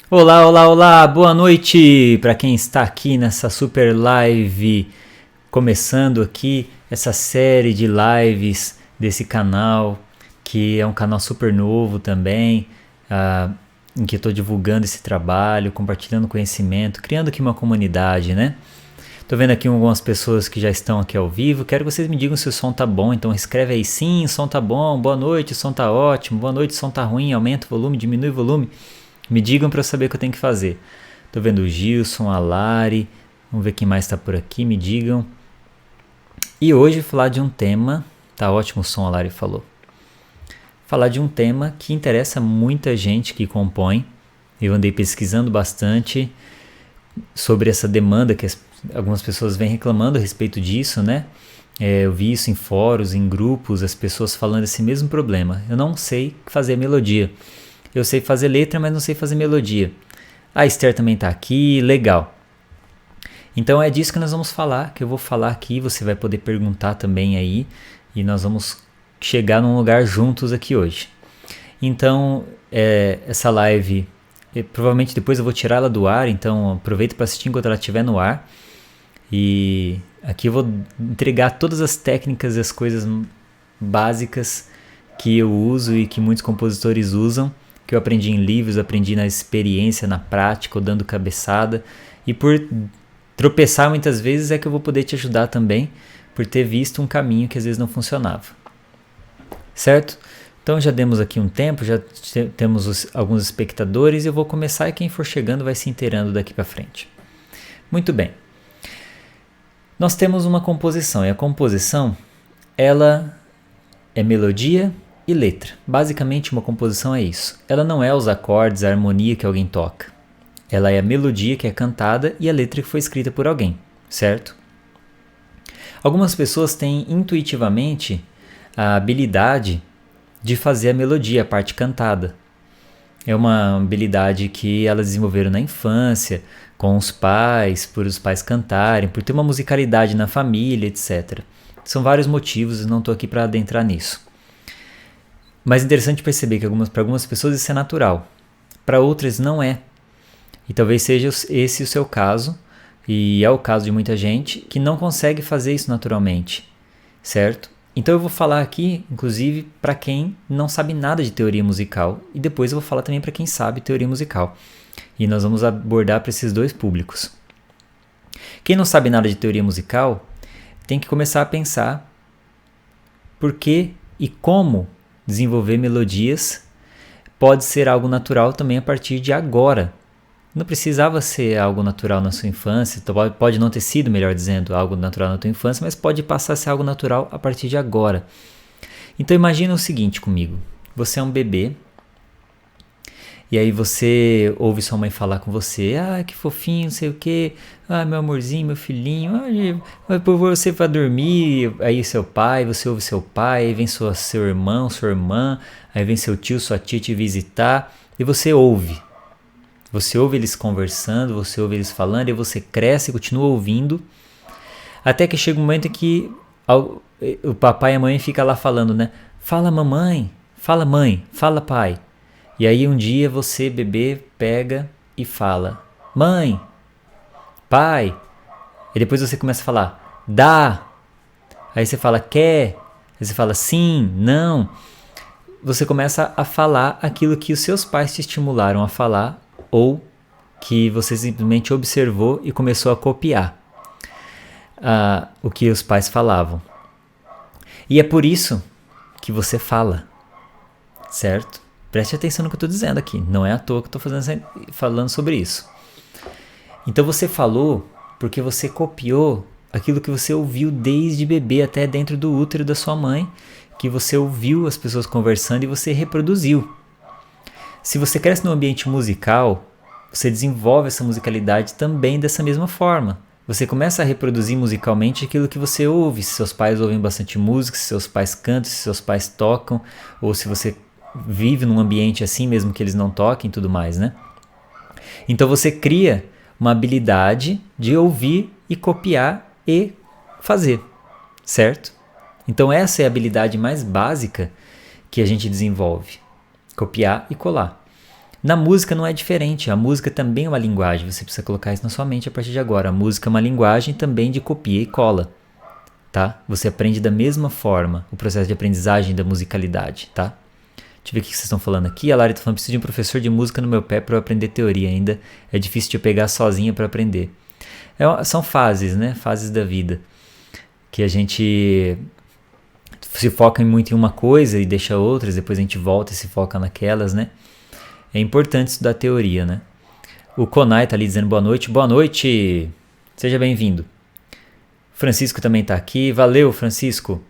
Olá, olá, olá, boa noite para quem está aqui nessa super live, começando aqui essa série de lives desse canal, que é um canal super novo também, em que eu estou divulgando esse trabalho, compartilhando conhecimento, criando aqui uma comunidade, né? Tô vendo aqui algumas pessoas que já estão aqui ao vivo, quero que vocês me digam se o som tá bom, então escreve aí sim, o som tá bom, boa noite, o som tá ótimo, boa noite, o som tá ruim, aumenta o volume, diminui o volume. Me digam para eu saber o que eu tenho que fazer. Tô vendo o Gilson, a Lari. Vamos ver quem mais está por aqui. Me digam. E hoje falar de um tema. Tá ótimo o som, a Lari falou. Falar de um tema que interessa muita gente que compõe. Eu andei pesquisando bastante sobre essa demanda que algumas pessoas vêm reclamando a respeito disso, né? Eu vi isso em fóruns, em grupos, as pessoas falando esse mesmo problema. Eu não sei fazer melodia. Eu sei fazer letra, mas não sei fazer melodia. A Esther também está aqui, legal. Então é disso que nós vamos falar, que eu vou falar aqui, você vai poder perguntar também aí, e nós vamos chegar num lugar juntos aqui hoje. Então, essa live, provavelmente depois eu vou tirar ela do ar, então aproveita para assistir enquanto ela estiver no ar. E aqui eu vou entregar todas as técnicas e as coisas básicas que eu uso e que muitos compositores usam, que eu aprendi em livros, aprendi na experiência, na prática, ou dando cabeçada. E por tropeçar muitas vezes é que eu vou poder te ajudar também, por ter visto um caminho que às vezes não funcionava. Certo? Então já demos aqui um tempo, já temos alguns espectadores e eu vou começar e quem for chegando vai se inteirando daqui para frente. Muito bem. Nós temos uma composição e a composição, ela é melodia e letra. Basicamente uma composição é isso. Ela não é os acordes, a harmonia que alguém toca. Ela é a melodia que é cantada e a letra que foi escrita por alguém, certo? Algumas pessoas têm intuitivamente a habilidade de fazer a melodia, a parte cantada. É uma habilidade que elas desenvolveram na infância, com os pais, por os pais cantarem, por ter uma musicalidade na família, etc. São vários motivos e não estou aqui para adentrar nisso. Mas é interessante perceber que para algumas pessoas isso é natural, para outras não é. E talvez seja esse o seu caso, e é o caso de muita gente que não consegue fazer isso naturalmente, certo? Então eu vou falar aqui, inclusive, para quem não sabe nada de teoria musical, e depois eu vou falar também para quem sabe teoria musical. E nós vamos abordar para esses dois públicos. Quem não sabe nada de teoria musical tem que começar a pensar por que e como desenvolver melodias pode ser algo natural também a partir de agora. Não precisava ser algo natural na sua infância, pode não ter sido, melhor dizendo, algo natural na tua infância, mas pode passar a ser algo natural a partir de agora. Então imagina o seguinte comigo, você é um bebê, e aí você ouve sua mãe falar com você, que fofinho, não sei o que, meu amorzinho, meu filhinho, você vai dormir, aí seu pai, você ouve seu pai, aí vem seu irmão, sua irmã, aí vem seu tio, sua tia te visitar, e você ouve. Você ouve eles conversando, você ouve eles falando, e você cresce e continua ouvindo, até que chega um momento em que o papai e a mãe ficam lá falando, né? Fala mamãe, fala mãe, fala pai. E aí um dia você, bebê, pega e fala, mãe, pai. E depois você começa a falar, dá. Aí você fala, quer. Aí você fala, sim, não. Você começa a falar aquilo que os seus pais te estimularam a falar ou que você simplesmente observou e começou a copiar o que os pais falavam. E é por isso que você fala, certo? Preste atenção no que eu estou dizendo aqui. Não é à toa que eu estou falando sobre isso. Então você falou porque você copiou aquilo que você ouviu desde bebê até dentro do útero da sua mãe, que você ouviu as pessoas conversando e você reproduziu. Se você cresce num ambiente musical, você desenvolve essa musicalidade também dessa mesma forma. Você começa a reproduzir musicalmente aquilo que você ouve. Se seus pais ouvem bastante música, se seus pais cantam, se seus pais tocam, ou se você vive num ambiente assim mesmo que eles não toquem e tudo mais, né? Então você cria uma habilidade de ouvir e copiar e fazer, certo? Então essa é a habilidade mais básica que a gente desenvolve, copiar e colar. Na música não é diferente, a música também é uma linguagem, você precisa colocar isso na sua mente a partir de agora. A música é uma linguagem também de copia e cola, tá? Você aprende da mesma forma, o processo de aprendizagem da musicalidade, tá? Deixa eu ver o que vocês estão falando aqui. A Lari está falando, preciso de um professor de música no meu pé para eu aprender teoria ainda. É difícil de eu pegar sozinha para aprender. São fases, né? Fases da vida. Que a gente se foca muito em uma coisa e deixa outras, depois a gente volta e se foca naquelas, né? É importante estudar teoria, né? O Konai tá ali dizendo boa noite. Boa noite! Seja bem-vindo. Francisco também tá aqui. Valeu, Francisco!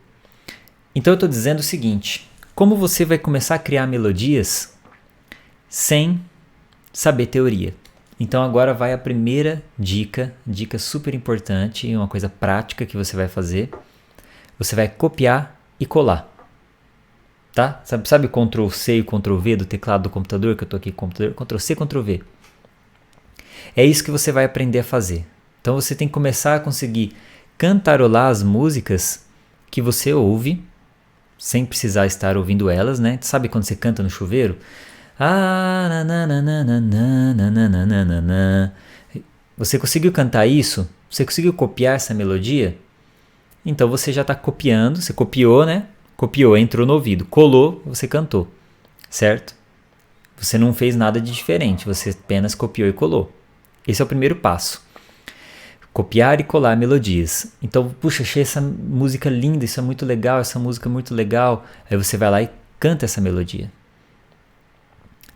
Então eu tô dizendo o seguinte... Como você vai começar a criar melodias sem saber teoria? Então agora vai a primeira dica super importante, uma coisa prática que você vai fazer. Você vai copiar e colar, tá? Sabe o Ctrl C e Ctrl V do teclado do computador, que eu tô aqui com o computador? Ctrl C, Ctrl V. É isso que você vai aprender a fazer. Então você tem que começar a conseguir cantarolar as músicas que você ouve, sem precisar estar ouvindo elas, né? Sabe quando você canta no chuveiro? Você conseguiu cantar isso? Você conseguiu copiar essa melodia? Então você já está copiando, você copiou, né? Copiou, entrou no ouvido, colou, você cantou, certo? Você não fez nada de diferente, você apenas copiou e colou. Esse é o primeiro passo. Copiar e colar melodias. Então, puxa, achei essa música linda, isso é muito legal, essa música é muito legal. Aí você vai lá e canta essa melodia.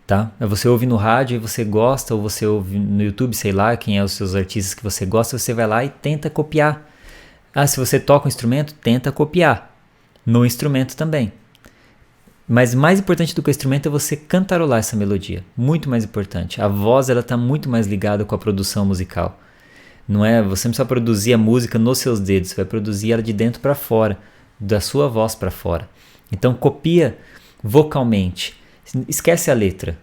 Tá? Aí você ouve no rádio e você gosta, ou você ouve no YouTube, sei lá, quem é os seus artistas que você gosta, você vai lá e tenta copiar. Ah, se você toca um instrumento, tenta copiar. No instrumento também. Mas mais importante do que o instrumento é você cantarolar essa melodia. Muito mais importante. A voz, ela está muito mais ligada com a produção musical. Não é, você não precisa produzir a música nos seus dedos, você vai produzir ela de dentro para fora, da sua voz para fora. Então copia vocalmente, esquece a letra,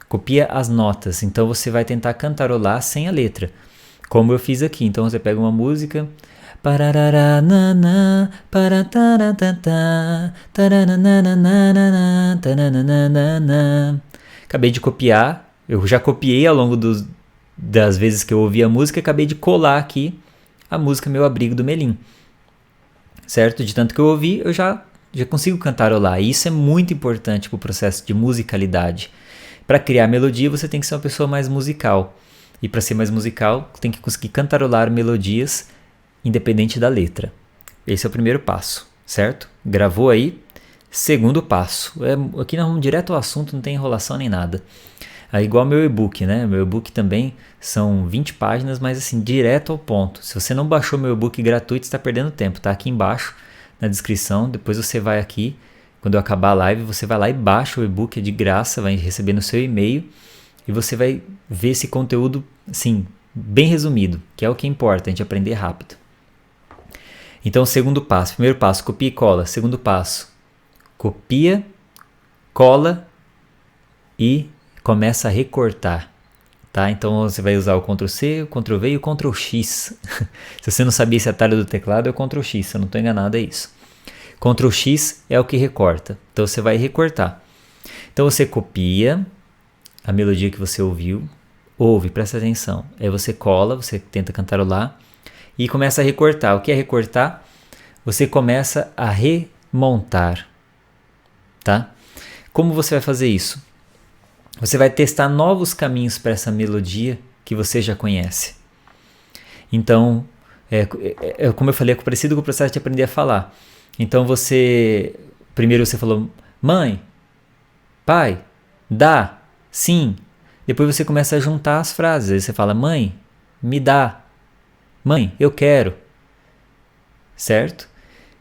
copia as notas. Então você vai tentar cantarolar sem a letra, como eu fiz aqui. Então você pega uma música, acabei de copiar, eu já copiei ao longo das vezes que eu ouvi a música, acabei de colar aqui a música Meu Abrigo do Melim, certo? De tanto que eu ouvi, eu já consigo cantarolar. E isso é muito importante para o processo de musicalidade. Para criar melodia, você tem que ser uma pessoa mais musical. E para ser mais musical, tem que conseguir cantarolar melodias independente da letra. Esse é o primeiro passo, certo? Gravou aí? Segundo passo. Aqui nós vamos direto ao assunto, não tem enrolação nem nada. É igual meu e-book, né? Meu e-book também são 20 páginas, mas assim, direto ao ponto. Se você não baixou meu e-book gratuito, você está perdendo tempo. Tá aqui embaixo na descrição. Depois você vai aqui, quando eu acabar a live, você vai lá e baixa o e-book, é de graça, vai receber no seu e-mail. E você vai ver esse conteúdo, assim, bem resumido, que é o que importa, a gente aprender rápido. Então, segundo passo. Primeiro passo, copia e cola. Segundo passo, copia, cola e começa a recortar, tá? Então você vai usar o Ctrl C, o Ctrl V e o Ctrl X. Se você não sabia esse atalho do teclado, é o Ctrl X, se eu não estou enganado, é isso. Ctrl X é o que recorta, então você vai recortar. Então você copia a melodia que você ouviu, presta atenção. Aí você cola, você tenta cantarolar e começa a recortar. O que é recortar? Você começa a remontar, tá? Como você vai fazer isso? Você vai testar novos caminhos para essa melodia que você já conhece. Então, como eu falei, é parecido com o processo de aprender a falar. Então primeiro você falou mãe, pai, dá, sim. Depois você começa a juntar as frases. Aí você fala mãe, me dá, mãe, eu quero. Certo?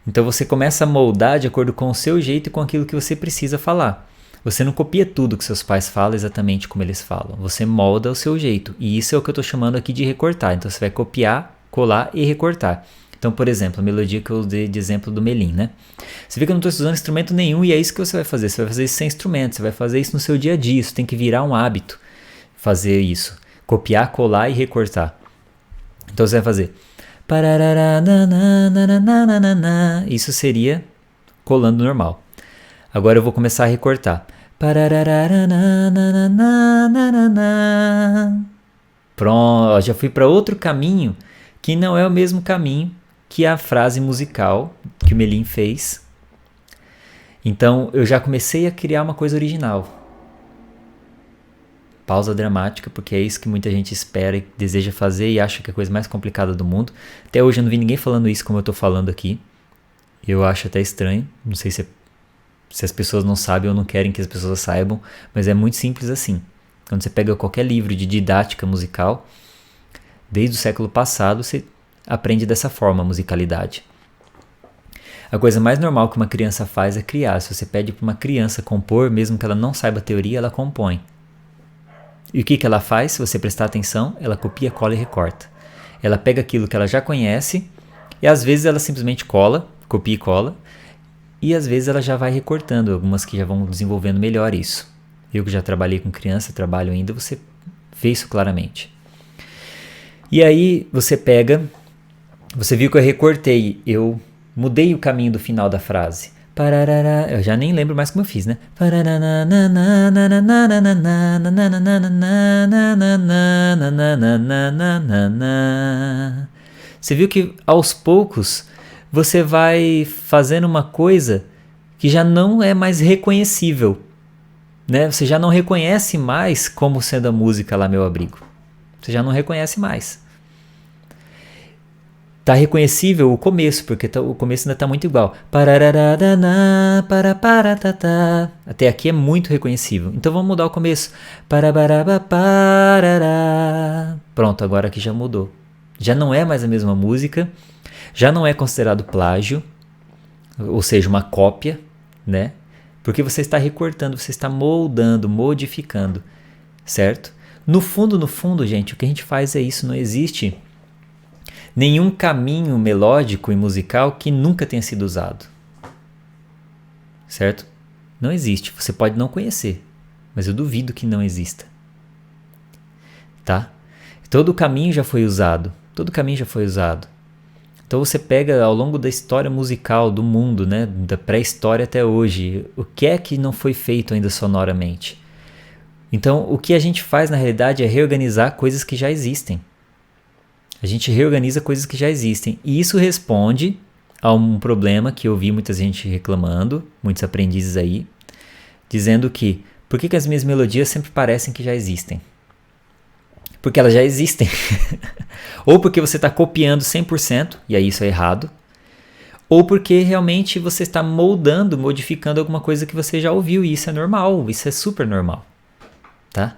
Então você começa a moldar de acordo com o seu jeito e com aquilo que você precisa falar. Você não copia tudo que seus pais falam exatamente como eles falam. Você molda o seu jeito. E isso é o que eu estou chamando aqui de recortar. Então você vai copiar, colar e recortar. Então, por exemplo, a melodia que eu dei de exemplo do Melim, né? Você vê que eu não estou usando instrumento nenhum e é isso que você vai fazer. Você vai fazer isso sem instrumento. Você vai fazer isso no seu dia a dia. Isso tem que virar um hábito. Fazer isso. Copiar, colar e recortar. Então você vai fazer. Isso seria colando normal. Agora eu vou começar a recortar. Pronto, já fui para outro caminho que não é o mesmo caminho que a frase musical que o Melim fez. Então eu já comecei a criar uma coisa original. Pausa dramática, porque é isso que muita gente espera e deseja fazer e acha que é a coisa mais complicada do mundo. Até hoje eu não vi ninguém falando isso como eu estou falando aqui. Eu acho até estranho, não sei se as pessoas não sabem ou não querem que as pessoas saibam, mas é muito simples assim. Quando você pega qualquer livro de didática musical, desde o século passado, você aprende dessa forma a musicalidade. A coisa mais normal que uma criança faz é criar. Se você pede para uma criança compor, mesmo que ela não saiba a teoria, ela compõe. E o que ela faz? Se você prestar atenção, ela copia, cola e recorta. Ela pega aquilo que ela já conhece e às vezes ela simplesmente copia e cola, e às vezes ela já vai recortando, algumas que já vão desenvolvendo melhor isso. Eu que já trabalhei com criança, trabalho ainda, você vê isso claramente. E aí você viu que eu recortei, eu mudei o caminho do final da frase. Eu já nem lembro mais como eu fiz, né? Você viu que aos poucos você vai fazendo uma coisa que já não é mais reconhecível, né? Você já não reconhece mais como sendo a música lá, Meu Abrigo. Você já não reconhece mais. Tá reconhecível o começo, porque o começo ainda tá muito igual. Até aqui é muito reconhecível. Então vamos mudar o começo. Pronto, agora aqui já mudou. Já não é mais a mesma música. Já não é considerado plágio, ou seja, uma cópia, né? Porque você está recortando, você está moldando, modificando, certo? No fundo, gente, o que a gente faz é isso. Não existe nenhum caminho melódico e musical que nunca tenha sido usado, certo? Não existe. Você pode não conhecer, mas eu duvido que não exista, tá? Todo o caminho já foi usado. Então você pega ao longo da história musical do mundo, né, da pré-história até hoje, o que é que não foi feito ainda sonoramente? Então o que a gente faz na realidade é reorganizar coisas que já existem. A gente reorganiza coisas que já existem. E isso responde a um problema que eu vi muita gente reclamando, muitos aprendizes aí, dizendo que por que as minhas melodias sempre parecem que já existem? Porque elas já existem. Ou porque você está copiando 100%, e aí isso é errado. Ou porque realmente você está moldando, modificando alguma coisa que você já ouviu, e isso é normal, isso é super normal. Tá?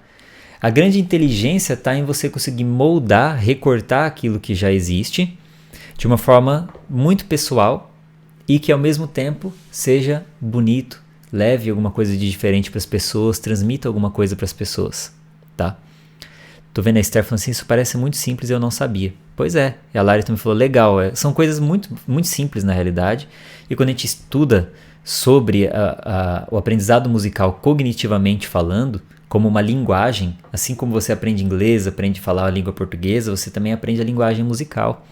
A grande inteligência está em você conseguir moldar, recortar aquilo que já existe de uma forma muito pessoal e que ao mesmo tempo seja bonito, leve alguma coisa de diferente para as pessoas, transmita alguma coisa para as pessoas. Tá? Tô vendo a Esther falando assim, isso parece muito simples e eu não sabia. Pois é, e a Lari também falou, legal, são coisas muito, muito simples na realidade, e quando a gente estuda sobre o aprendizado musical cognitivamente falando, como uma linguagem, assim como você aprende inglês, aprende a falar a língua portuguesa, você também aprende a linguagem musical.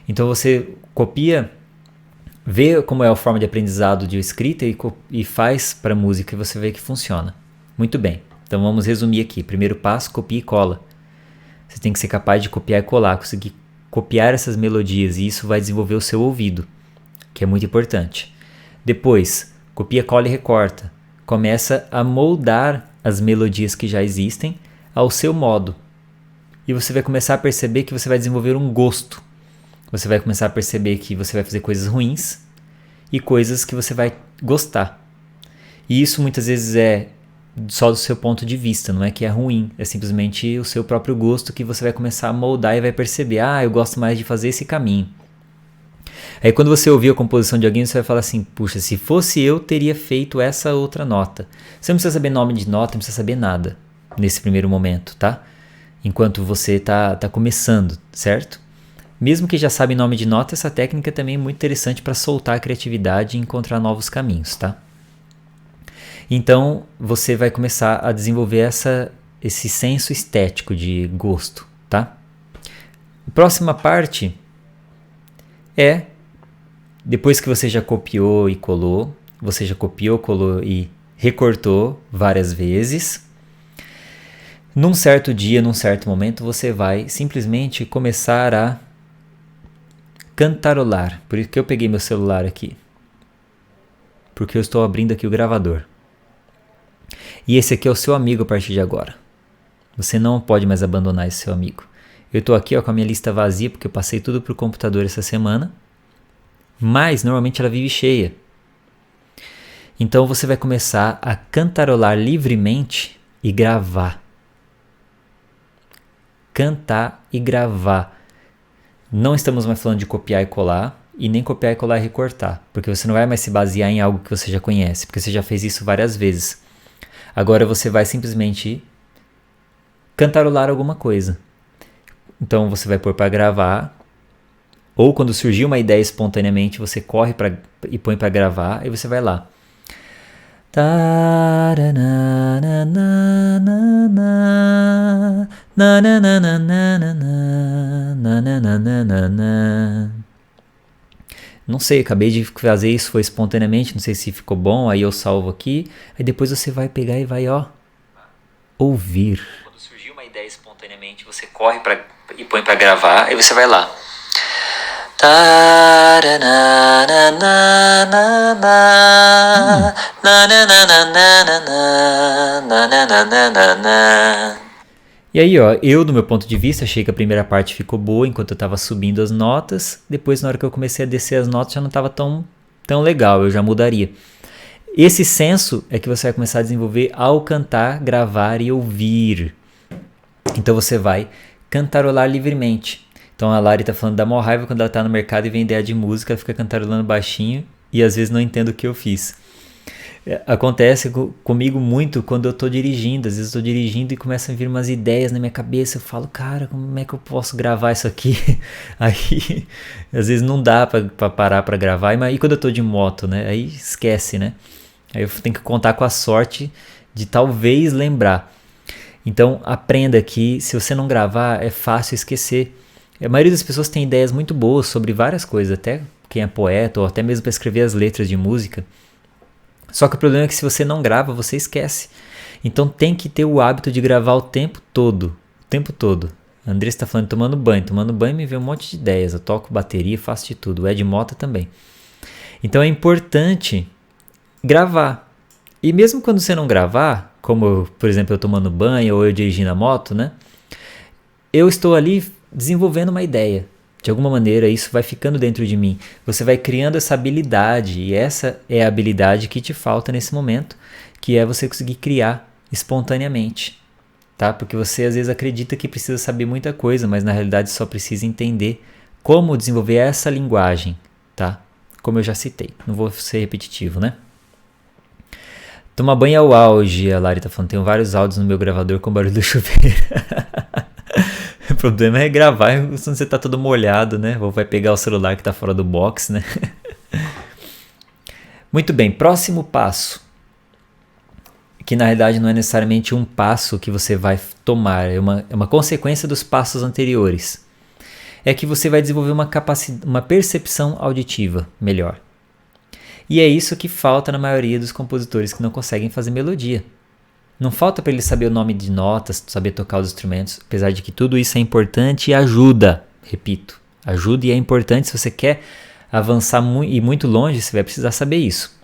Então você copia, vê como é a forma de aprendizado de escrita e faz para música e você vê que funciona. Muito bem. Então vamos resumir aqui. Primeiro passo, copia e cola. Você tem que ser capaz de copiar e colar, conseguir copiar essas melodias, e isso vai desenvolver o seu ouvido, que é muito importante. Depois, copia, cola e recorta. Começa a moldar as melodias que já existem ao seu modo. E você vai começar a perceber que você vai desenvolver um gosto. Você vai começar a perceber que você vai fazer coisas ruins e coisas que você vai gostar. E isso muitas vezes é só do seu ponto de vista, não é que é ruim, é simplesmente o seu próprio gosto que você vai começar a moldar e vai perceber, eu gosto mais de fazer esse caminho. Aí quando você ouvir a composição de alguém, você vai falar assim, puxa, se fosse eu, teria feito essa outra nota. Você não precisa saber nome de nota, não precisa saber nada nesse primeiro momento, tá? Enquanto você tá começando, certo? Mesmo que já sabe nome de nota, essa técnica também é muito interessante para soltar a criatividade e encontrar novos caminhos, tá? Então, você vai começar a desenvolver esse senso estético de gosto, tá? A próxima parte depois que você já copiou e colou, você já copiou, colou e recortou várias vezes. Num certo dia, num certo momento, você vai simplesmente começar a cantarolar. Por isso que eu peguei meu celular aqui. Porque eu estou abrindo aqui o gravador. E esse aqui é o seu amigo a partir de agora. Você não pode mais abandonar esse seu amigo. Eu estou aqui com a minha lista vazia, porque eu passei tudo para o computador essa semana. Mas, normalmente, ela vive cheia. Então, você vai começar a cantarolar livremente e gravar. Cantar e gravar. Não estamos mais falando de copiar e colar, e nem copiar e colar e recortar, porque você não vai mais se basear em algo que você já conhece, porque você já fez isso várias vezes. Agora você vai simplesmente cantarolar alguma coisa. Então você vai pôr para gravar, ou quando surgir uma ideia espontaneamente, você corre e põe para gravar, e você vai lá. Não sei, acabei de fazer isso, foi espontaneamente, não sei se ficou bom, aí eu salvo aqui, aí depois você vai pegar e vai, ouvir. Quando surgir uma ideia espontaneamente, você corre e põe para gravar, aí você vai lá. E aí, eu, do meu ponto de vista, achei que a primeira parte ficou boa enquanto eu estava subindo as notas. Depois, na hora que eu comecei a descer as notas, já não estava tão legal, eu já mudaria. Esse senso é que você vai começar a desenvolver ao cantar, gravar e ouvir. Então você vai cantarolar livremente. Então a Lari tá falando da maior raiva quando ela tá no mercado e vem ideia de música, ela fica cantarolando baixinho e às vezes não entendo o que eu fiz. Acontece comigo muito quando eu tô dirigindo. Às vezes eu tô dirigindo e começam a vir umas ideias na minha cabeça. Eu falo, cara, como é que eu posso gravar isso aqui? Aí, às vezes não dá pra parar pra gravar. E quando eu tô de moto, né? Aí esquece, né? Aí eu tenho que contar com a sorte de talvez lembrar. Então, aprenda que se você não gravar, é fácil esquecer. A maioria das pessoas tem ideias muito boas sobre várias coisas, até quem é poeta ou até mesmo para escrever as letras de música. Só que o problema é que se você não grava, você esquece. Então tem que ter o hábito de gravar o tempo todo. O tempo todo. A Andressa está falando tomando banho. Tomando banho me vem um monte de ideias. Eu toco bateria, faço de tudo. O Ed Mota também. Então é importante gravar. E mesmo quando você não gravar, como por exemplo eu tomando banho ou eu dirigindo a moto, né? Eu estou ali desenvolvendo uma ideia. De alguma maneira isso vai ficando dentro de mim. Você vai criando essa habilidade, e essa é a habilidade que te falta nesse momento, que é você conseguir criar espontaneamente, tá? Porque você às vezes acredita que precisa saber muita coisa, mas na realidade só precisa entender como desenvolver essa linguagem, tá? Como eu já citei, não vou ser repetitivo, né? Tomar banho é o auge, a Lari tá falando, tenho vários áudios no meu gravador com barulho do chuveiro. O problema é gravar quando você tá todo molhado, né? Ou vai pegar o celular que tá fora do box, né? Muito bem, próximo passo. Que na realidade não é necessariamente um passo que você vai tomar, é uma consequência dos passos anteriores. É que você vai desenvolver uma percepção auditiva melhor. E é isso que falta na maioria dos compositores que não conseguem fazer melodia. Não falta para ele saber o nome de notas, saber tocar os instrumentos, apesar de que tudo isso é importante e ajuda. Repito, ajuda e é importante. Se você quer avançar e muito longe, você vai precisar saber isso.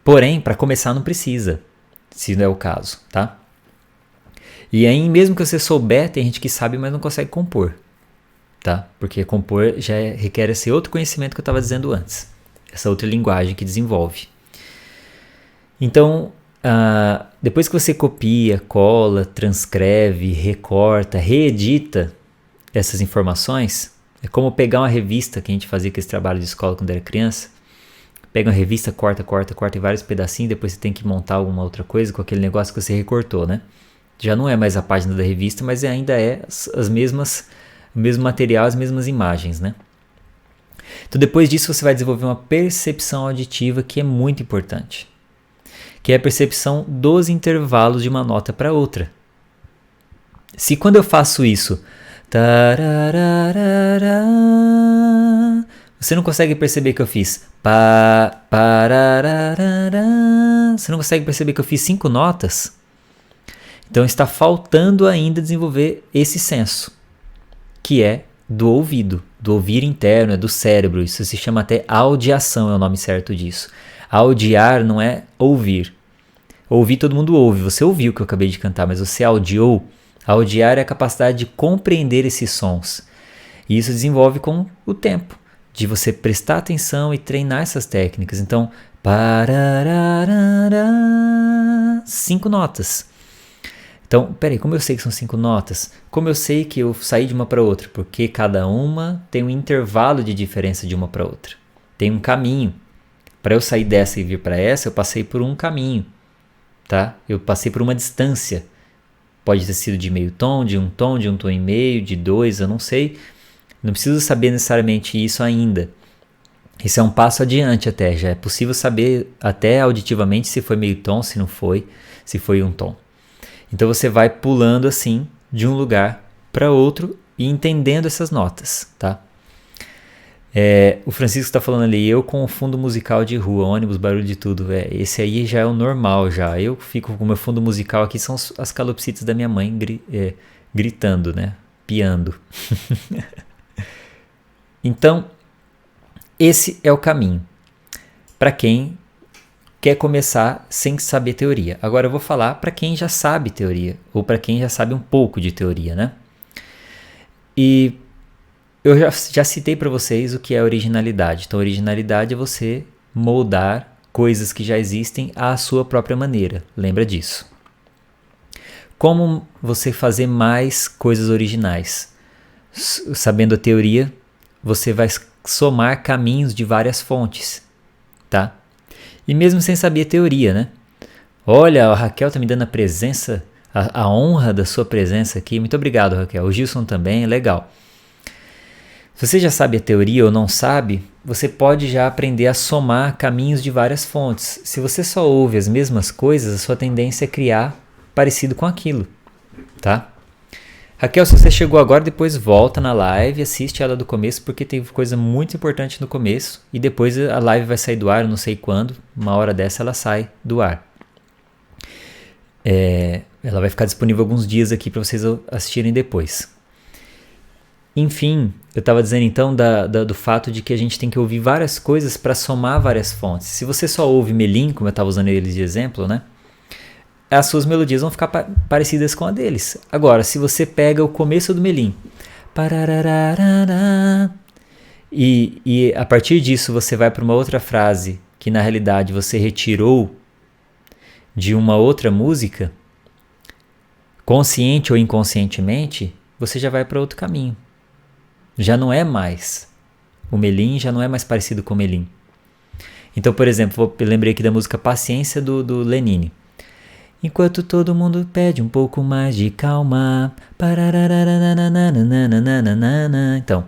Porém, para começar não precisa, se não é o caso, tá? E aí, mesmo que você souber, tem gente que sabe, mas não consegue compor, tá? Porque compor já requer esse outro conhecimento que eu estava dizendo antes, essa outra linguagem que desenvolve. Então, depois que você copia, cola, transcreve, recorta, reedita essas informações, é como pegar uma revista que a gente fazia com esse trabalho de escola quando era criança. Pega uma revista, corta em vários pedacinhos, depois você tem que montar alguma outra coisa com aquele negócio que você recortou, né? Já não é mais a página da revista, mas ainda é o mesmo material, as mesmas imagens, né? Então depois disso você vai desenvolver uma percepção auditiva que é muito importante, que é a percepção dos intervalos de uma nota para outra. Se quando eu faço isso, Você não consegue perceber que eu fiz pá, parararará. Você não consegue perceber que eu fiz 5 notas? Então está faltando ainda desenvolver esse senso, que é do ouvido, do ouvir interno, é do cérebro. Isso se chama até audiação, é o nome certo disso. Audiar não é ouvir. Ouvir todo mundo ouve, você ouviu o que eu acabei de cantar, mas você audiou. Audiar é a capacidade de compreender esses sons. E isso desenvolve com o tempo, de você prestar atenção e treinar essas técnicas. Então, 5 notas. Então, peraí, como eu sei que são 5 notas? Como eu sei que eu saí de uma para outra? Porque cada uma tem um intervalo de diferença de uma para outra. Tem um caminho. Para eu sair dessa e vir para essa, eu passei por um caminho. Tá? Eu passei por uma distância. Pode ter sido de meio tom, de um tom e meio, de 2, eu não sei. Não preciso saber necessariamente isso ainda. Isso é um passo adiante até. Já é possível saber até auditivamente se foi meio tom, se não foi, se foi um tom. Então você vai pulando assim de um lugar para outro e entendendo essas notas, tá? O Francisco está falando ali, eu com o fundo musical de rua, ônibus, barulho de tudo. Esse aí já é o normal já. Eu fico com o meu fundo musical aqui, são as calopsitas da minha mãe gritando, né? Piando. Então, esse é o caminho para quem quer começar sem saber teoria. Agora eu vou falar para quem já sabe teoria, ou para quem já sabe um pouco de teoria, né? E eu já citei para vocês o que é originalidade. Então, originalidade é você moldar coisas que já existem à sua própria maneira. Lembra disso. Como você fazer mais coisas originais? Sabendo a teoria, você vai somar caminhos de várias fontes, tá? E mesmo sem saber a teoria, né? Olha, a Raquel tá me dando a presença, a honra da sua presença aqui. Muito obrigado, Raquel. O Gilson também, legal. Se você já sabe a teoria ou não sabe, você pode já aprender a somar caminhos de várias fontes. Se você só ouve as mesmas coisas, a sua tendência é criar parecido com aquilo, tá? Raquel, se você chegou agora, depois volta na live, assiste ela do começo, porque teve coisa muito importante no começo, e depois a live vai sair do ar, não sei quando, uma hora dessa ela sai do ar. Ela vai ficar disponível alguns dias aqui para vocês assistirem depois. Enfim, eu estava dizendo então do fato de que a gente tem que ouvir várias coisas para somar várias fontes. Se você só ouve Melim, como eu estava usando eles de exemplo, né? As suas melodias vão ficar parecidas com a deles. Agora, se você pega o começo do Melim e a partir disso você vai para uma outra frase que na realidade você retirou de uma outra música, consciente ou inconscientemente, você já vai para outro caminho. Já não é mais. O Melim já não é mais parecido com o Melim. Então, por exemplo, eu lembrei aqui da música Paciência do Lenine. Enquanto todo mundo pede um pouco mais de calma. Então,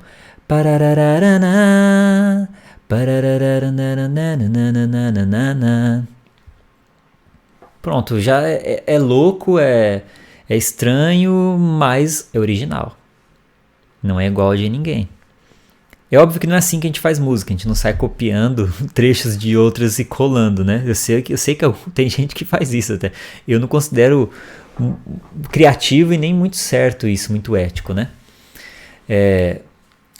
pronto, já é louco, é estranho, mas é original. Não é igual a de ninguém. É óbvio que não é assim que a gente faz música, a gente não sai copiando trechos de outras e colando, né? Eu sei que tem gente que faz isso até. Eu não considero criativo e nem muito certo isso, muito ético, né?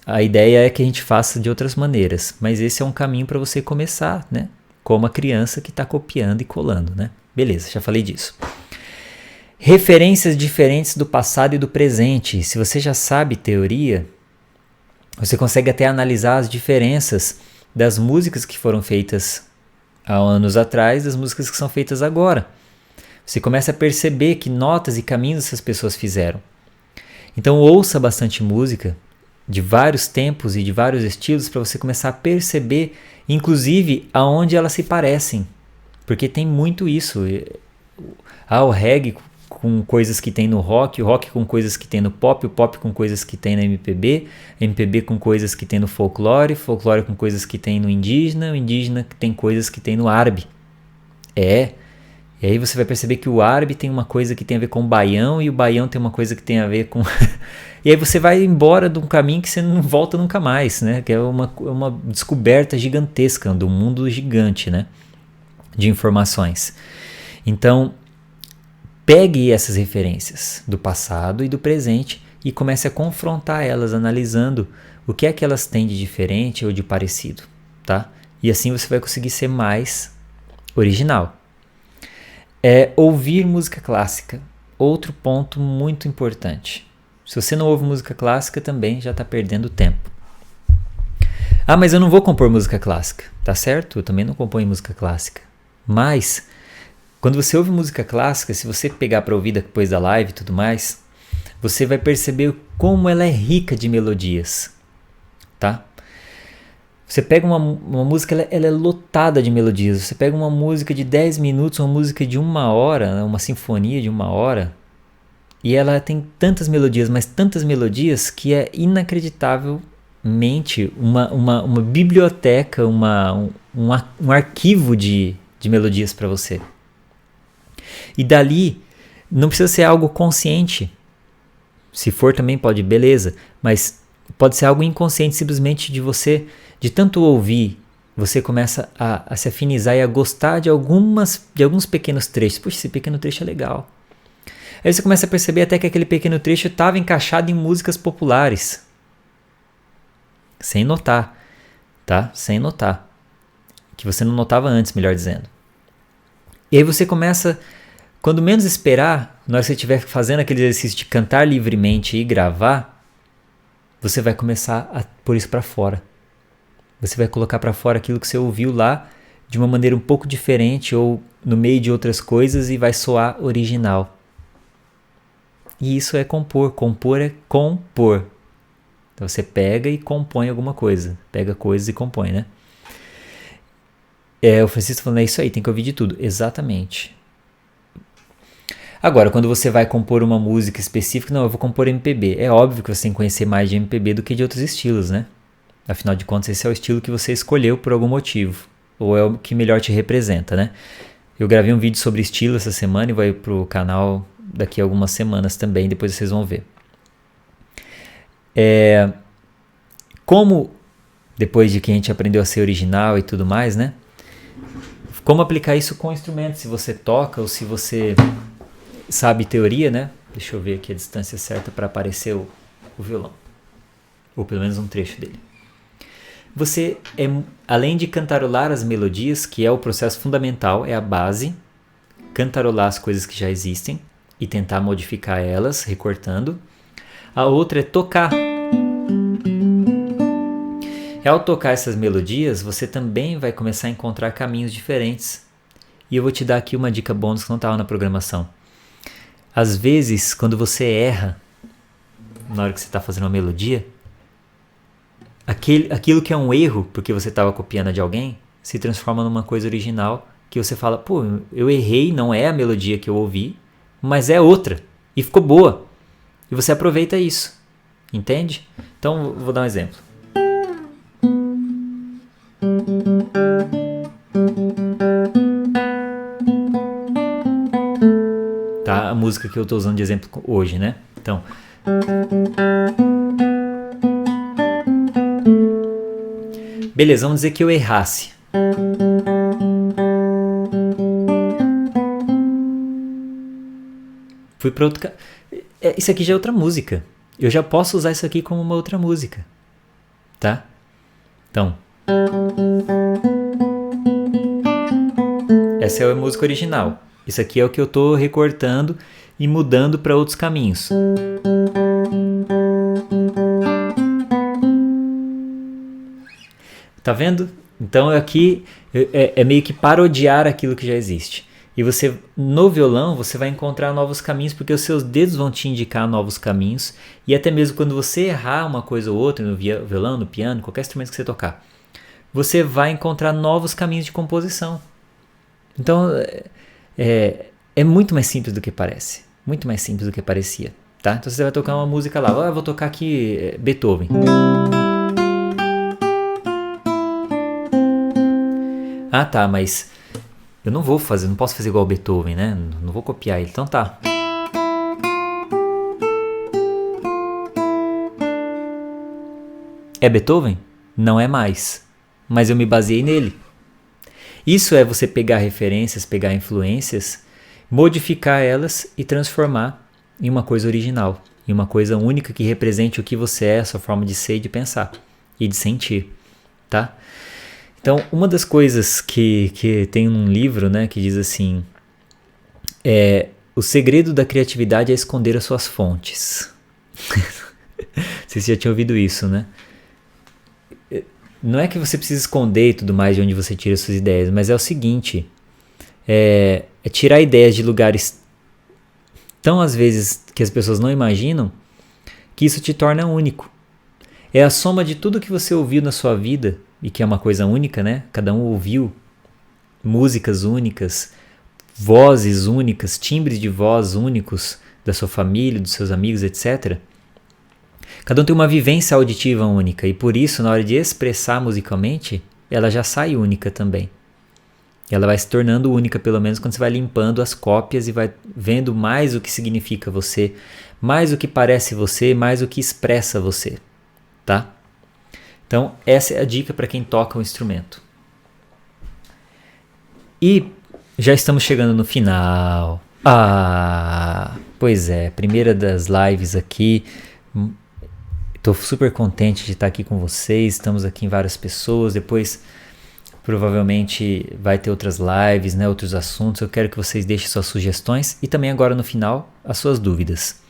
A ideia é que a gente faça de outras maneiras, mas esse é um caminho para você começar, né? Como a criança que está copiando e colando, né? Beleza, já falei disso. Referências diferentes do passado e do presente. Se você já sabe teoria, você consegue até analisar as diferenças das músicas que foram feitas há anos atrás das músicas que são feitas agora. Você começa a perceber que notas e caminhos essas pessoas fizeram. Então ouça bastante música de vários tempos e de vários estilos para você começar a perceber, inclusive, aonde elas se parecem. Porque tem muito isso. O reggae com coisas que tem no rock, o rock com coisas que tem no pop, o pop com coisas que tem na MPB, MPB com coisas que tem no folclore, folclore com coisas que tem no indígena, o indígena que tem coisas que tem no árabe. E aí você vai perceber que o árabe tem uma coisa que tem a ver com o baião e o baião tem uma coisa que tem a ver com... E aí você vai embora de um caminho que você não volta nunca mais, né? Que é uma descoberta gigantesca, de um mundo gigante, né? De informações. Então, pegue essas referências do passado e do presente e comece a confrontar elas, analisando o que é que elas têm de diferente ou de parecido, tá? E assim você vai conseguir ser mais original. Ouvir música clássica. Outro ponto muito importante. Se você não ouve música clássica, também já está perdendo tempo. Ah, mas eu não vou compor música clássica. Tá certo? Eu também não componho música clássica. Mas, quando você ouve música clássica, se você pegar para ouvir depois da live e tudo mais, você vai perceber como ela é rica de melodias. Tá? Você pega uma música, ela é lotada de melodias. Você pega uma música de 10 minutos, uma música de 1 hora, uma sinfonia de 1 hora, e ela tem tantas melodias, mas tantas melodias, que é inacreditavelmente uma biblioteca, um arquivo de melodias para você. E dali, não precisa ser algo consciente. Se for também pode, beleza, mas pode ser algo inconsciente, simplesmente de você, de tanto ouvir, você começa a se afinizar e a gostar de alguns pequenos trechos. Puxa, esse pequeno trecho é legal. Aí você começa a perceber até que aquele pequeno trecho estava encaixado em músicas populares. Sem notar, tá? Sem notar. Que você não notava antes, melhor dizendo. E aí você começa, quando menos esperar, na hora que você estiver fazendo aquele exercício de cantar livremente e gravar, você vai começar a pôr isso para fora. Você vai colocar para fora aquilo que você ouviu lá de uma maneira um pouco diferente ou no meio de outras coisas e vai soar original. E isso é compor. Compor é compor. Então você pega e compõe alguma coisa. Pega coisas e compõe, né? O Francisco falando, é isso aí, tem que ouvir de tudo. Exatamente. Agora, quando você vai compor uma música específica, não, eu vou compor MPB. É óbvio que você tem que conhecer mais de MPB do que de outros estilos, né? Afinal de contas, esse é o estilo que você escolheu por algum motivo. Ou é o que melhor te representa, né? Eu gravei um vídeo sobre estilo essa semana e vai pro canal daqui a algumas semanas também, depois vocês vão ver. Como, depois de que a gente aprendeu a ser original e tudo mais, né? Como aplicar isso com instrumentos, se você toca ou se você sabe teoria, né? Deixa eu ver aqui a distância certa para aparecer o violão. Ou pelo menos um trecho dele. Você, além de cantarolar as melodias, que é o processo fundamental, é a base, cantarolar as coisas que já existem e tentar modificar elas, recortando. A outra é tocar. E ao tocar essas melodias, você também vai começar a encontrar caminhos diferentes. E eu vou te dar aqui uma dica bônus que não estava na programação. Às vezes, quando você erra, na hora que você está fazendo uma melodia, aquilo que é um erro, porque você estava copiando de alguém, se transforma numa coisa original, que você fala, pô, eu errei, não é a melodia que eu ouvi, mas é outra, e ficou boa. E você aproveita isso, entende? Então, vou dar um exemplo. Tá? A música que eu estou usando de exemplo hoje, né? Então... Beleza, vamos dizer que eu errasse. Fui para outro... Isso aqui já é outra música. Eu já posso usar isso aqui como uma outra música. Tá? Então... Essa é a música original. Isso aqui é o que eu estou recortando e mudando para outros caminhos. Tá vendo? Então aqui é meio que parodiar aquilo que já existe. E você, no violão, você vai encontrar novos caminhos, porque os seus dedos vão te indicar novos caminhos. E até mesmo quando você errar uma coisa ou outra no violão, no piano, qualquer instrumento que você tocar, você vai encontrar novos caminhos de composição. Então é muito mais simples do que parece. Muito mais simples do que parecia. Tá? Então você vai tocar uma música lá. Eu vou tocar aqui Beethoven. Ah, tá, mas Eu não posso fazer igual Beethoven, né? Não vou copiar ele. Então tá. É Beethoven? Não é mais. Mas eu me baseei nele. Isso é você pegar referências, pegar influências, modificar elas e transformar em uma coisa original, em uma coisa única que represente o que você é, a sua forma de ser e de pensar e de sentir, tá? Então, uma das coisas que tem num livro, né, que diz assim, o segredo da criatividade é esconder as suas fontes. Vocês já tinham ouvido isso, né? Não é que você precisa esconder e tudo mais de onde você tira suas ideias, mas é o seguinte, é tirar ideias de lugares tão às vezes que as pessoas não imaginam, que isso te torna único. É a soma de tudo que você ouviu na sua vida, e que é uma coisa única, né? Cada um ouviu músicas únicas, vozes únicas, timbres de voz únicos da sua família, dos seus amigos, etc. Cada um tem uma vivência auditiva única e por isso, na hora de expressar musicalmente, ela já sai única também. Ela vai se tornando única, pelo menos quando você vai limpando as cópias e vai vendo mais o que significa você, mais o que parece você, mais o que expressa você, tá? Então, essa é a dica para quem toca o instrumento. E já estamos chegando no final. Pois é, primeira das lives aqui. Estou super contente de estar aqui com vocês, estamos aqui em várias pessoas, depois provavelmente vai ter outras lives, né, outros assuntos, eu quero que vocês deixem suas sugestões e também agora no final as suas dúvidas.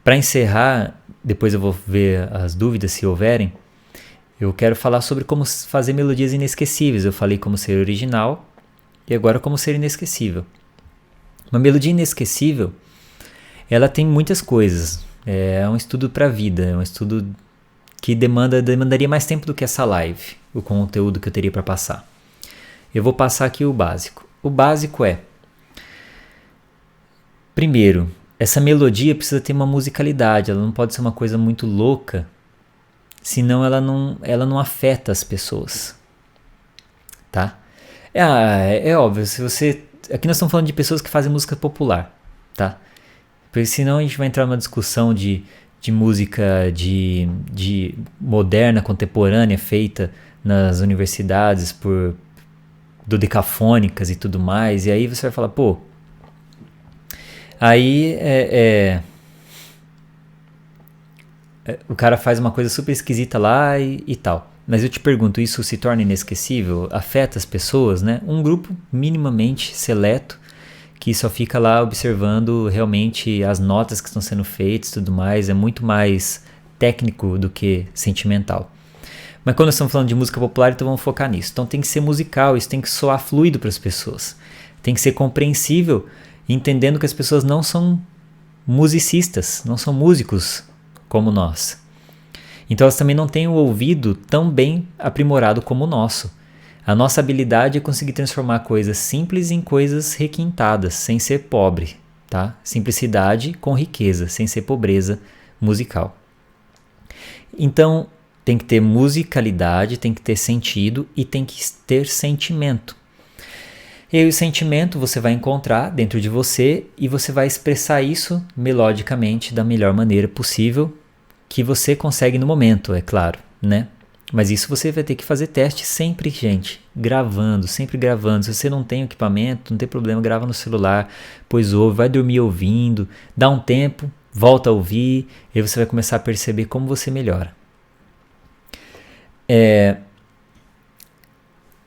Para encerrar, depois eu vou ver as dúvidas se houverem, eu quero falar sobre como fazer melodias inesquecíveis, eu falei como ser original e agora como ser inesquecível. Uma melodia inesquecível, ela tem muitas coisas. É um estudo para a vida, é um estudo que demandaria mais tempo do que essa live, o conteúdo que eu teria para passar. Eu vou passar aqui o básico. O básico é, primeiro, essa melodia precisa ter uma musicalidade, ela não pode ser uma coisa muito louca, senão ela não afeta as pessoas, tá? É óbvio, se você... Aqui nós estamos falando de pessoas que fazem música popular, tá? Porque senão a gente vai entrar numa discussão de música de moderna, contemporânea, feita nas universidades por dodecafônicas e tudo mais, e aí você vai falar, pô, aí o cara faz uma coisa super esquisita lá e tal. Mas eu te pergunto, isso se torna inesquecível? Afeta as pessoas, né? Um grupo minimamente seleto que só fica lá observando realmente as notas que estão sendo feitas e tudo mais, é muito mais técnico do que sentimental. Mas quando nós estamos falando de música popular, então vamos focar nisso. Então tem que ser musical, isso tem que soar fluido para as pessoas. Tem que ser compreensível, entendendo que as pessoas não são musicistas, não são músicos como nós. Então elas também não têm o ouvido tão bem aprimorado como o nosso. A nossa habilidade é conseguir transformar coisas simples em coisas requintadas, sem ser pobre, tá? Simplicidade com riqueza, sem ser pobreza musical. Então, tem que ter musicalidade, tem que ter sentido e tem que ter sentimento. E aí o sentimento você vai encontrar dentro de você e você vai expressar isso melodicamente da melhor maneira possível que você consegue no momento, é claro, né? Mas isso você vai ter que fazer teste sempre, gente, gravando, sempre gravando. Se você não tem equipamento, não tem problema, grava no celular, pois ouve, vai dormir ouvindo, dá um tempo, volta a ouvir, e aí você vai começar a perceber como você melhora.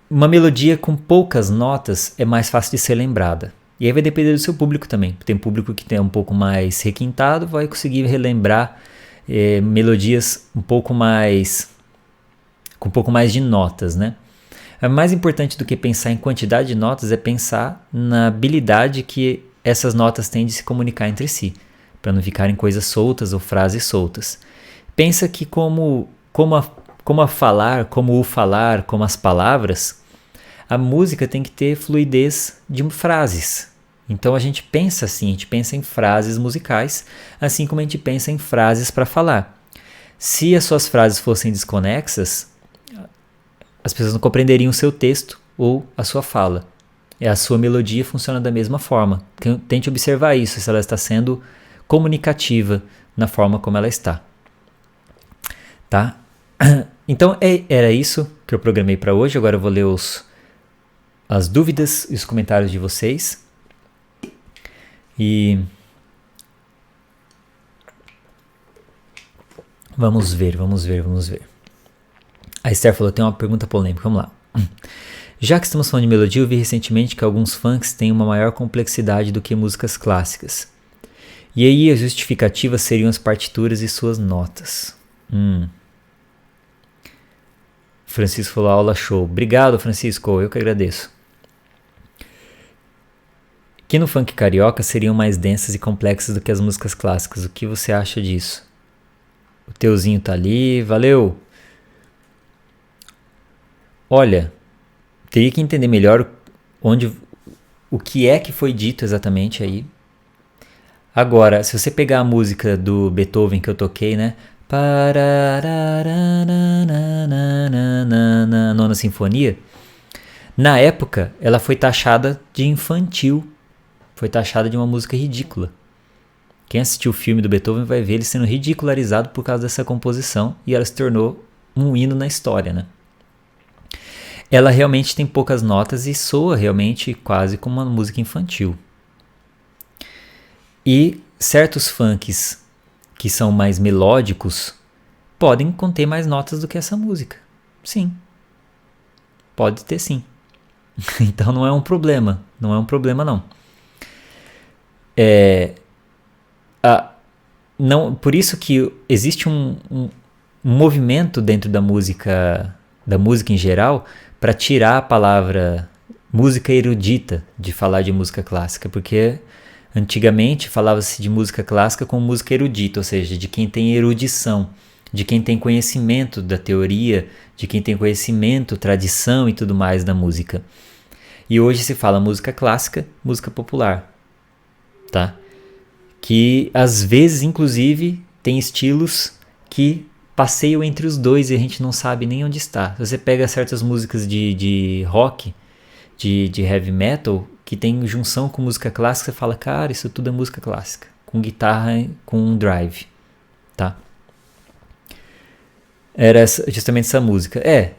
Uma melodia com poucas notas é mais fácil de ser lembrada. E aí vai depender do seu público também. Tem público que tem um pouco mais requintado, vai conseguir relembrar melodias um pouco mais... com um pouco mais de notas, né? O mais importante do que pensar em quantidade de notas é pensar na habilidade que essas notas têm de se comunicar entre si, para não ficarem coisas soltas ou frases soltas. Pensa que como as palavras, a música tem que ter fluidez de frases. Então a gente pensa assim, a gente pensa em frases musicais, assim como a gente pensa em frases para falar. Se as suas frases fossem desconexas, as pessoas não compreenderiam o seu texto ou a sua fala. A sua melodia funciona da mesma forma. Tente observar isso, se ela está sendo comunicativa na forma como ela está. Tá? Então era isso que eu programei para hoje. Agora eu vou ler as dúvidas e os comentários de vocês. E vamos ver. A Esther falou, tem uma pergunta polêmica, vamos lá. Já que estamos falando de melodia, eu vi recentemente que alguns funks têm uma maior complexidade do que músicas clássicas. E aí a justificativa seriam as partituras e suas notas. Francisco falou, aula show. Obrigado, Francisco, eu que agradeço. Que no funk carioca seriam mais densas e complexas do que as músicas clássicas. O que você acha disso? O Teuzinho tá ali, valeu! Olha, teria que entender melhor o que é que foi dito exatamente aí. Agora, se você pegar a música do Beethoven que eu toquei, né? Nona Sinfonia, na época ela foi taxada de infantil, foi taxada de uma música ridícula. Quem assistiu o filme do Beethoven vai ver ele sendo ridicularizado por causa dessa composição e ela se tornou um hino na história, né? Ela realmente tem poucas notas e soa realmente quase como uma música infantil. E certos funks que são mais melódicos podem conter mais notas do que essa música. Sim. Pode ter sim. Então não é um problema. Não é um problema não. Não, por isso que existe um movimento dentro da música em geral para tirar a palavra música erudita de falar de música clássica, porque antigamente falava-se de música clássica como música erudita, ou seja, de quem tem erudição, de quem tem conhecimento da teoria, de quem tem conhecimento, tradição e tudo mais da música. E hoje se fala música clássica, música popular, tá? Que às vezes, inclusive, tem estilos que passeiam entre os dois e a gente não sabe nem onde está. Se você pega certas músicas de rock, de heavy metal, que tem junção com música clássica, você fala, cara, isso tudo é música clássica, com guitarra, com um drive, tá? Era justamente essa música. É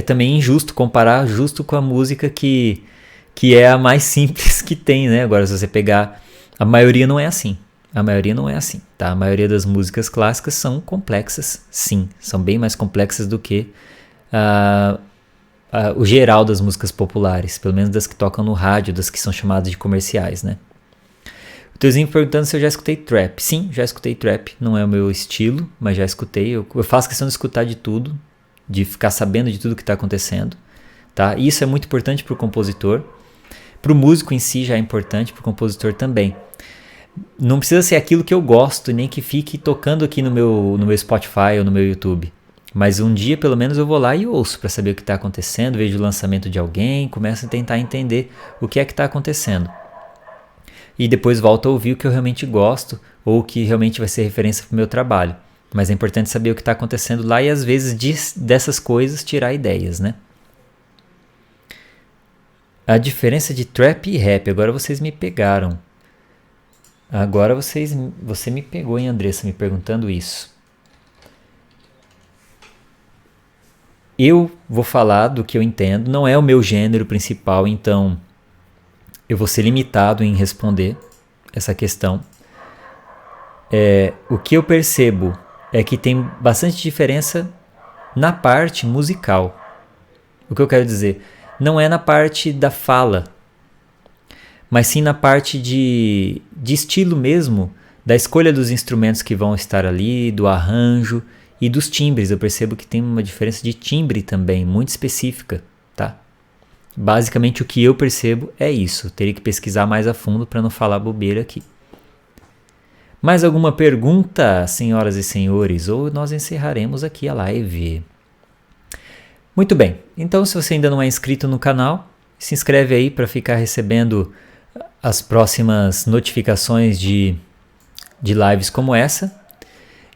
também injusto comparar justo com a música que é a mais simples que tem, né? Agora, se você pegar, a maioria não é assim. A maioria não é assim, tá? A maioria das músicas clássicas são complexas, sim. São bem mais complexas do que o geral das músicas populares, pelo menos das que tocam no rádio, das que são chamadas de comerciais, né? O Teuzinho perguntando se eu já escutei trap. Sim, já escutei trap. Não é o meu estilo, mas já escutei. Eu faço questão de escutar de tudo, de ficar sabendo de tudo que está acontecendo, tá? E isso é muito importante para o compositor. Para o músico em si já é importante, para o compositor também. Não precisa ser aquilo que eu gosto, nem que fique tocando aqui no meu Spotify ou no meu YouTube. Mas um dia, pelo menos, eu vou lá e ouço para saber o que está acontecendo, vejo o lançamento de alguém, começo a tentar entender o que é que está acontecendo. E depois volto a ouvir o que eu realmente gosto ou o que realmente vai ser referência para o meu trabalho. Mas é importante saber o que está acontecendo lá e, às vezes, dessas coisas tirar ideias, né? A diferença de trap e rap, agora vocês me pegaram. Agora você me pegou, hein, Andressa, me perguntando isso. Eu vou falar do que eu entendo, não é o meu gênero principal, então eu vou ser limitado em responder essa questão. O que eu percebo é que tem bastante diferença na parte musical. O que eu quero dizer, não é na parte da fala, mas sim na parte de estilo mesmo, da escolha dos instrumentos que vão estar ali, do arranjo e dos timbres. Eu percebo que tem uma diferença de timbre também, muito específica, tá? Basicamente o que eu percebo é isso. Teria que pesquisar mais a fundo para não falar bobeira aqui. Mais alguma pergunta, senhoras e senhores? Ou nós encerraremos aqui a live. Muito bem, então se você ainda não é inscrito no canal, se inscreve aí para ficar recebendo as próximas notificações de lives como essa.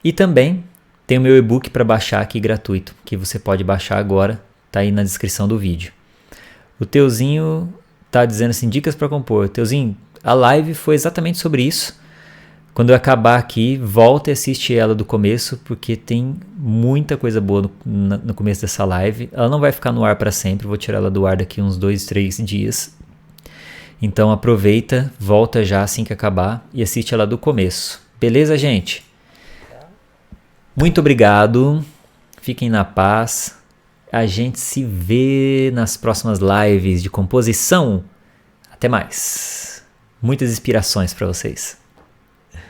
E também tem o meu e-book para baixar aqui gratuito, que você pode baixar agora, tá aí na descrição do vídeo. O Teuzinho tá dizendo assim, dicas para compor. Teuzinho, a live foi exatamente sobre isso. Quando eu acabar aqui, volta e assiste ela do começo, porque tem muita coisa boa no começo dessa live. Ela não vai ficar no ar para sempre, vou tirar ela do ar daqui uns 2, 3 dias. Então aproveita, volta já assim que acabar e assiste ela do começo. Beleza, gente? Muito obrigado. Fiquem na paz. A gente se vê nas próximas lives de composição. Até mais. Muitas inspirações para vocês.